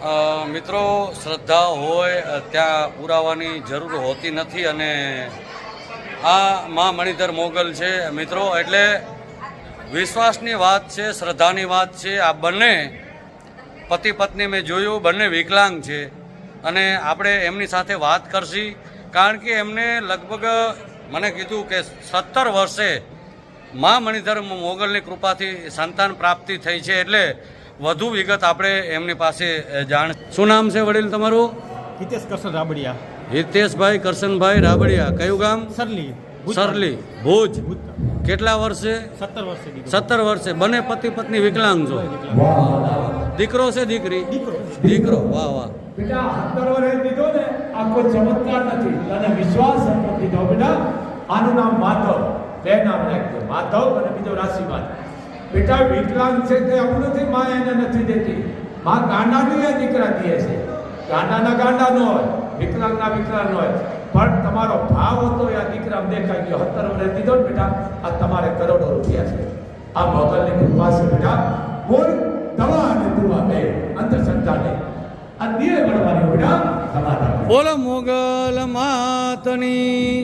મિત્રો શ્રદ્ધા હોય ત્યાં પુરાવાની જરૂર હોતી નથી અને આ મા મણિધર મોગલ છે મિત્રો, એટલે વિશ્વાસની વાત છે, શ્રદ્ધાની વાત છે. આ બંને પતિ પત્ની મેં જોયું, બંને વિકલાંગ છે અને આપણે એમની સાથે વાત કરશી, કારણ કે એમને લગભગ મને કીધું કે 17 વર્ષે મા મણિધર મોગલની કૃપાથી સંતાન પ્રાપ્તિ થઈ છે. એટલે વધુ વિગત આપણે એમની પાસે જાણ. શું નામ છે વડીલ તમારું? હિતેશ કરશન રાબડિયા. હિતેશભાઈ કરશનભાઈ રાબડિયા. કયું ગામ? સરલી. સરલી, ભુજ. કેટલા વર્ષે? 17 વર્ષે. 17 વર્ષે. બંને પતિ પત્ની વિકલાંગ છો? દીકરો છે દીકરી? દીકરો. વાહ વાહ. બેટા 17 વર્ષે દીધો ને, આ કોઈ ચમત્કાર નથી, તને વિશ્વાસ હતો દીધો. બેટા આનું નામ માધવ, બે નામ રાખજો, માધવ અને બીજો રાશિમાન. બેટા વિકલાંગ છે તે આવું નથી, માં એને નથી દેતી. માં ગાંડાની એ દીકરા દે છે. ગાંડાના ગાંડા ન હોય, વિકલાંગના વિકલાંગ ન હોય, પણ તમારો ભાવ હતો એ આ દીકરા દેખાઈ ગયો. 17 વર્ષે દીધો ને બેટા, આ તમારે કરોડો રૂપિયા છે. આ મોગલની કૃપા છે બેટા. કોઈ દવા અને દુવા બે અંધશ્રદ્ધા નહીં. આ દિયે મળવાની બેટા તમારા. બોલો મોગલ માતની.